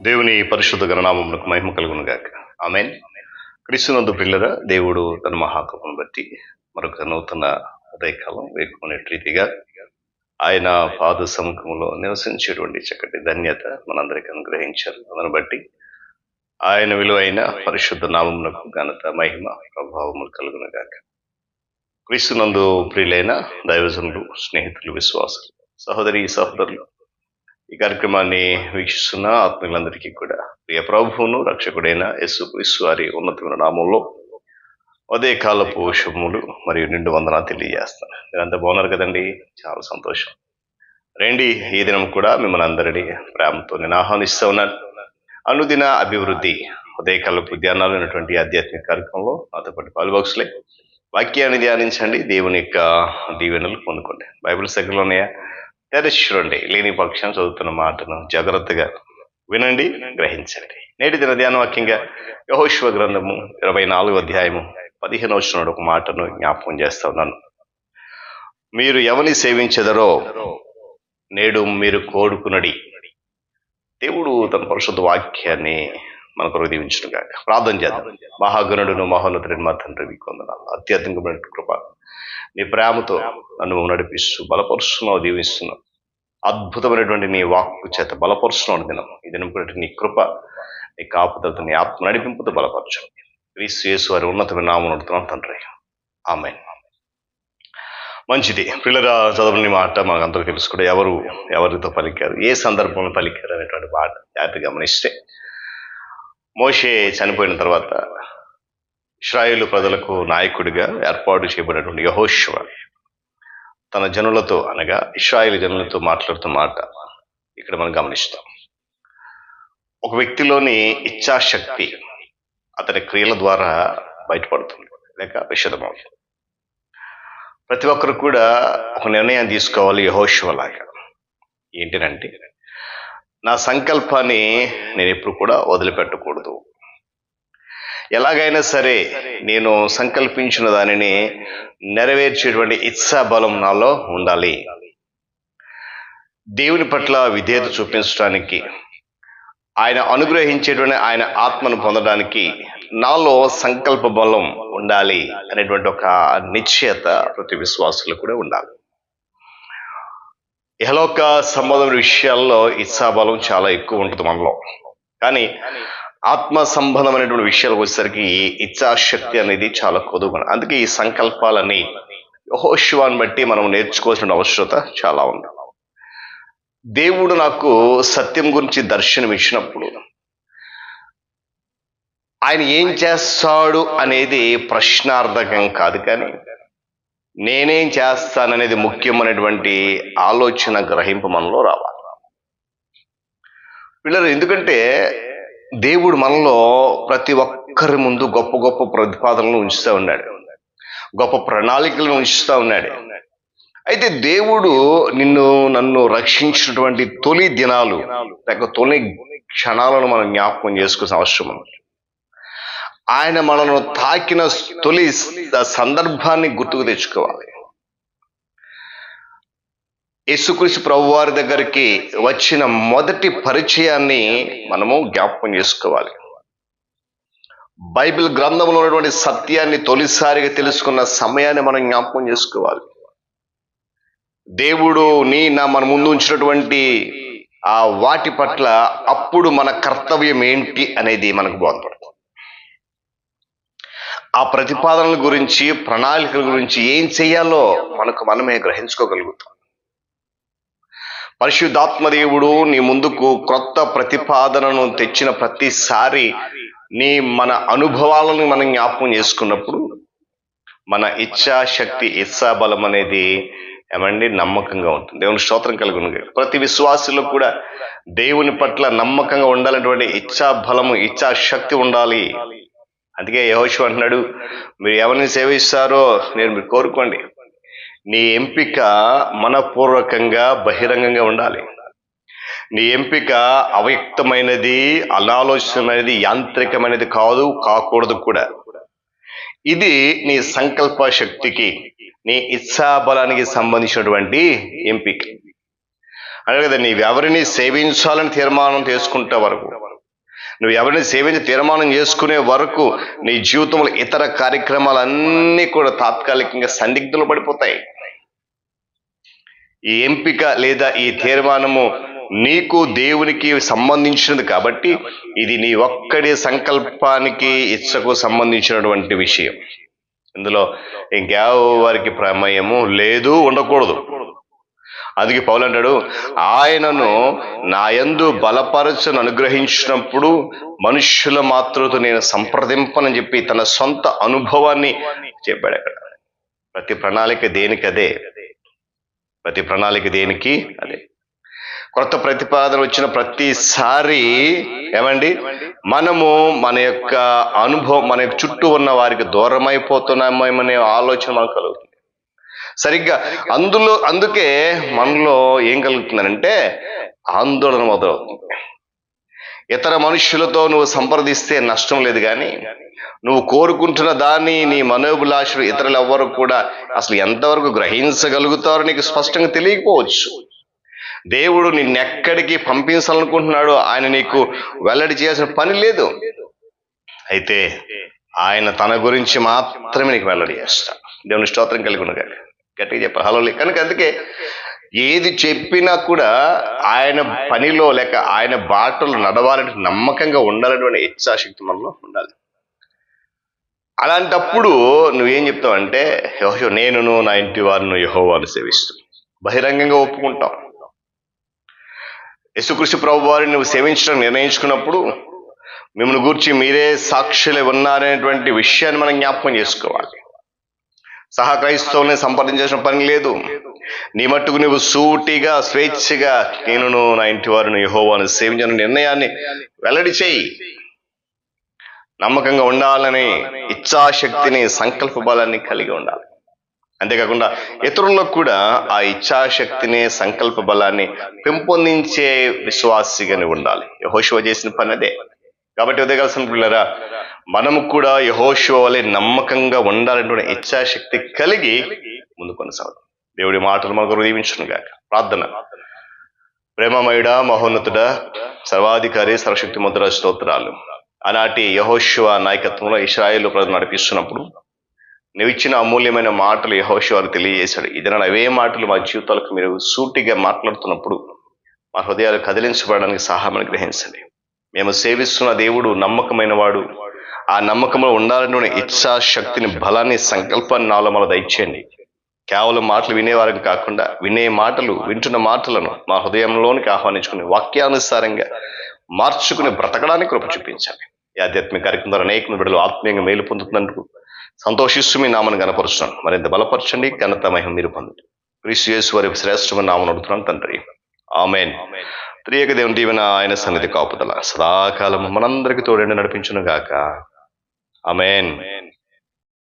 దేవుని పరిశుద్ధ గణనామమునకు మహిమ కలుగును గాక. ఆమేన్. క్రీస్తునందు పిల్లరా, దేవుడు తన మహాకృపను బట్టి మరొక నూతన ఉదయకాలం వేడుకునే రీతిగా ఆయన పాద సముఖంలో నివసించేటువంటి చక్కటి ధన్యత మనందరికీ అనుగ్రహించారు. అందును బట్టి ఆయన విలువైన పరిశుద్ధ నామమునకు ఘనత, మహిమ, ప్రభావములు కలుగును గాక. క్రీస్తునందు ప్రియులైన దైవజనులు, స్నేహితులు, విశ్వాసులు, సహోదరి సహోదరులు, ఈ కార్యక్రమాన్ని వీక్షిస్తున్న ఆత్మీయులందరికీ కూడా ప్రియ ప్రభువును రక్షకుడైన యేసుక్రీస్తు వారి ఉన్నతమైన నామంలో ఉదయకాలపు శుభములు మరియు నిండు వందన తెలియజేస్తాను. మీరంతా బాగున్నారు కదండి? చాలా సంతోషం. రండి, ఈ దినం కూడా మిమ్మల్ని అందరినీ ప్రేమతో నేను ఆహ్వానిస్తూ ఉన్నాను. అనుదిన అభివృద్ధి ఉదయకాలపు ధ్యానాలు అనేటువంటి ఆధ్యాత్మిక కార్యక్రమంలో నాతో పాటు పాలుబాక్సులే వాక్యాన్ని ధ్యానించండి, దేవుని యొక్క దీవెనలు పొందుకోండి. బైబిల్ సెగ్లో ఉన్నాయా? తెరచి చూడండి. లేని పక్షం చదువుతున్న మాటను జాగ్రత్తగా వినండి, గ్రహించండి. నేటి దిన ధ్యాన వాక్యంగా యెహోషువ గ్రంథము 24వ అధ్యాయము 15వ వచనంలో ఒక మాటను జ్ఞాపకం చేస్తా ఉన్నాను. మీరు ఎవరిని సేవించెదరో నేడు మీరు కోరుకునడి. దేవుడు తన పరిశుద్ధ వాక్యాన్ని మన కొరకు దీవించును గాక. ప్రార్థన చేద్దాం. మహాగణుడును మహోన్నతుడైన మా తండ్రి, మీకు వందనాలు. అత్యధికమైన కృప, నీ ప్రేమతో నన్ను నడిపిస్తూ బలపరుస్తున్నావు, దీవిస్తున్నావు. అద్భుతమైనటువంటి నీ వాక్కు చేత బలపరుస్తున్నావు. దినం ఈ దినం కూడా నీ కృప, నీ కాపుదలతో, నీ ఆత్మ నడిపింపుతో బలపరచు. క్రీస్తు యేసు వారి ఉన్నతమైన నామమున అడుగుతున్నాం తండ్రి, ఆమేన్. మంచిది పిల్లరా, చదవని మాట మనకు అందరూ తెలుసు కూడా. ఎవరితో పలికారు, ఏ సందర్భంలో పలికారు అనేటువంటి మాట జాగ్రత్తగా గమనిస్తే, మోషే చనిపోయిన తర్వాత ఇశ్రాయేలు ప్రజలకు నాయకుడిగా ఏర్పాటు చేయబడినటువంటి యెహోషువ తన జనులతో, అనగా ఇశ్రాయేలు జనులతో మాట్లాడుతున్న మాట ఇక్కడ మనం గమనిస్తాం. ఒక వ్యక్తిలోని ఇచ్ఛాశక్తి అతని క్రియల ద్వారా బయటపడుతుంది లేక విషదమవుతుంది. ప్రతి ఒక్కరు కూడా ఒక నిర్ణయం తీసుకోవాలి యెహోషువ లాగా. ఏంటంటే, నా సంకల్పాన్ని నేను ఎప్పుడు కూడా వదిలిపెట్టకూడదు. ఎలాగైనా సరే నేను సంకల్పించిన దానిని నెరవేర్చేటువంటి ఇచ్ఛా బలం నాలో ఉండాలి. దేవుని పట్ల విధేయత చూపించడానికి, ఆయన అనుగ్రహించేటువంటి ఆయన ఆత్మను పొందడానికి నాలో సంకల్ప బలం ఉండాలి అనేటువంటి ఒక నిశ్చయత ప్రతి విశ్వాసులు కూడా ఉండాలి. ఇహలోక సంబంధమైన విషయాల్లో ఇచ్ఛా బలం చాలా ఎక్కువ ఉంటుంది మనలో. కానీ ఆత్మ సంబంధమైనటువంటి విషయాలకు వచ్చేసరికి ఈ ఇచ్ఛాశక్తి అనేది చాలా కొద్దుగా. అందుకే ఈ సంకల్పాలని యెహోషువను బట్టి మనం నేర్చుకోవాల్సిన అవసరత చాలా ఉంది. దేవుడు నాకు సత్యం గురించి దర్శనం ఇచ్చినప్పుడు ఆయన ఏం చేస్తాడు అనేది ప్రశ్నార్థకం కాదు, కానీ నేనేం చేస్తాననేది ముఖ్యమైనటువంటి ఆలోచన, గ్రహింపు మనలో రావాలి. పిల్లలు, ఎందుకంటే దేవుడు మనలో ప్రతి ఒక్కరి ముందు గొప్ప గొప్ప ప్రతిపాదనలు ఉంచుతూ ఉన్నాడు, గొప్ప ప్రణాళికలను ఉంచుతూ ఉన్నాడు. అయితే దేవుడు నన్ను రక్షించినటువంటి తొలి దినాలు లేక తొలి క్షణాలను మనం జ్ఞాపకం చేసుకోవాల్సిన అవసరం ఉంది. ఆయన మనను తాకిన తొలి సందర్భాన్ని గుర్తుకు తెచ్చుకోవాలి. యేసుక్రీస్తు ప్రభువారి దగ్గరికి వచ్చిన మొదటి పరిచయాన్ని మనము జ్ఞాపకం చేసుకోవాలి. బైబిల్ గ్రంథంలో ఉన్నటువంటి సత్యాన్ని తొలిసారిగా తెలుసుకున్న సమయాన్ని మనం జ్ఞాపకం చేసుకోవాలి. దేవుడు మన ముందు ఉంచినటువంటి ఆ వాటి పట్ల అప్పుడు మన కర్తవ్యం ఏంటి అనేది మనకు బోధపడుతుంది. ఆ ప్రతిపాదనల గురించి, ప్రణాళికల గురించి ఏం చేయాలో మనమే గ్రహించుకోగలుగుతాం. పరిశుద్ధాత్మ దేవుడు నీ ముందుకు క్రొత్త ప్రతిపాదనను తెచ్చిన ప్రతిసారి మన అనుభవాలను మనం జ్ఞాపకం చేసుకున్నప్పుడు మన ఇచ్ఛాశక్తి, ఇచ్ఛా బలం అనేది నమ్మకంగా ఉంటుంది. దేవుని స్తోత్రం కలుగును. ప్రతి విశ్వాసులకు కూడా దేవుని పట్ల నమ్మకంగా ఉండాలనేటువంటి ఇచ్ఛా బలము, ఇచ్ఛాశక్తి ఉండాలి. అందుకే యెహోషువ అంటున్నాడు, మీరు ఎవరిని సేవిస్తారో మీరు కోరుకోండి. నీ ఎంపిక మనపూర్వకంగా, బహిరంగంగా ఉండాలి. నీ ఎంపిక అవ్యక్తమైనది, అనాలోచితమైనది, యాంత్రికమైనది కాకూడదు కూడా. ఇది నీ సంకల్ప శక్తికి, నీ ఇచ్ఛా బలానికి సంబంధించినటువంటి ఎంపిక. అదే కదా, నీవెవరిని సేవించాలని తీర్మానం చేసుకుంటే వరకు నువ్వు ఎవరిని సేవించి తీర్మానం చేసుకునే వరకు నీ జీవితంలో ఇతర కార్యక్రమాలన్నీ కూడా తాత్కాలికంగా సందిగ్ధంలో పడిపోతాయి. ఈ ఎంపిక లేదా ఈ తీర్మానము నీకు దేవునికి సంబంధించినది కాబట్టి ఇది నీ ఒక్కడి సంకల్పానికి ఇచ్చకు సంబంధించినటువంటి విషయం. ఇందులో ఇంకెవరికి ప్రమేయము లేదు, ఉండకూడదు. అందుకే పౌలు అంటాడు, ఆయనను నా యందు బలపరచను అనుగ్రహించినప్పుడు మనుష్యుల మాత్రతో నేను సంప్రదింపనని చెప్పి తన సొంత అనుభవాన్ని చెప్పాడు. అక్కడ ప్రతి ప్రణాళిక దేనికి అదే, ప్రతి ప్రణాళిక దేనికి అదే. కొత్త ప్రతిపాదన వచ్చిన ప్రతిసారి మనము మన యొక్క అనుభవం, మన యొక్క చుట్టూ ఉన్న వారికి దూరం అయిపోతున్నామేమనే ఆలోచన మనకు కలుగుతుంది. సరిగ్గా అందుకే మనలో ఏం కలుగుతుందంటే ఆందోళన మొదలవుతుంది. ఇతర మనుష్యులతో నువ్వు సంప్రదిస్తే నష్టం లేదు, కానీ నువ్వు కోరుకుంటున్న దాన్ని, నీ మనోభిలాషలు ఇతరులు ఎవ్వరు కూడా అసలు ఎంతవరకు గ్రహించగలుగుతారో నీకు స్పష్టంగా తెలియకపోవచ్చు. దేవుడు నిన్నెక్కడికి పంపించాలనుకుంటున్నాడో ఆయన నీకు వెల్లడి చేయాల్సిన పని లేదు. అయితే ఆయన తన గురించి మాత్రమే నీకు వెల్లడి చేస్తాడు. దేవుని స్తోత్రం కలిగి ఉండగా గట్టిగా చెప్పాలి, హలో. కనుక అందుకే ఏది చెప్పినా కూడా ఆయన పనిలో లేక ఆయన బాటలు నడవాలంటే నమ్మకంగా ఉండాలనేటువంటి ఇచ్ఛాశక్తి మనలో ఉండాలి. అలాంటప్పుడు నువ్వేం చెప్తావంటే, నేనును నా ఇంటి వారిని యెహోవాను సేవిస్తూ బహిరంగంగా ఒప్పుకుంటాం. యేసుక్రీస్తు ప్రభు వారిని నువ్వు సేవించడం నిర్ణయించుకున్నప్పుడు మిమ్మల్ని గూర్చి మీరే సాక్షులే ఉన్నారనేటువంటి విషయాన్ని మనం జ్ఞాపకం చేసుకోవాలి. సహా క్రైస్తవుల్ని సంప్రదించాల్సిన పని లేదు. నీ మట్టుకు నువ్వు సూటిగా స్వేచ్ఛగా నేనును నా ఇంటి వారిని యెహోవాను సేవించిన నిర్ణయాన్ని వెల్లడి చేయి. నమ్మకంగా ఉండాలని ఇచ్ఛాశక్తిని, సంకల్ప బలాన్ని కలిగి ఉండాలి. అంతేకాకుండా ఇతరులకు కూడా ఆ ఇచ్ఛాశక్తిని, సంకల్ప బలాన్ని పెంపొందించే విశ్వాసిగానే ఉండాలి. యెహోషువ చేసిన పని అదే. కాబట్టి ఉదయకాల్సిన పిల్లరా, మనము కూడా యెహోషువ వలె నమ్మకంగా ఉండాలనే ఇచ్ఛాశక్తి కలిగి ముందు కొనసాగుతాం. దేవుడి మాటలు మనకు దీవించును గాక. ప్రార్థన. ప్రేమమయుడా, మహోన్నతుడా, సర్వాధికారి, సర్వశక్తి మంతుడా, స్తోత్రాలు. ఆనాటి యెహోషువ నాయకత్వంలో ఇశ్రాయేలు ప్రజలు నడిపిస్తున్నప్పుడు నువ్వు ఇచ్చిన అమూల్యమైన మాటలు యెహోషువకు తెలియజేశాడు. ఇదన అవే మాటలు మా జీవితాలకు మీరు సూటిగా మాట్లాడుతున్నప్పుడు మా హృదయాలు కదిలించబడడానికి సహాయం గ్రహించండి. మేము సేవిస్తున్న దేవుడు నమ్మకమైన వాడు. ఆ నమ్మకంలో ఉండాలనే ఇచ్ఛాశక్తిని, బలాన్ని, సంకల్పాన్ని నాలో మన దయచేయండి. కేవలం మాటలు వినేవారికి కాకుండా వింటున్న మాటలను మా హృదయంలోనికి ఆహ్వానించుకుని వాక్యానుసారంగా మార్చుకుని బ్రతకడానికి కృప చూపించాలి. ఈ ఆధ్యాత్మిక కార్యక్రమం ద్వారా అనేక బిడ్డలు ఆత్మీయంగా మేలు పొందుతున్నందుకు సంతోషిస్తూ మీ నామను గణపరుస్తున్నాను. మరింత బలపరచండి, ఘనత మహిమ మీరు పొందండి. క్రీస్తు యేసు వారి శ్రేష్టమైన నామమున అడుగుతున్నాను తండ్రి, ఆమేన్. త్రియక దేవుని దీవెన, ఆయన సన్నిధి కాపుదల సదాకాలం మనందరికీ తోడేండి నడిపించును గాక. ఆమేన్.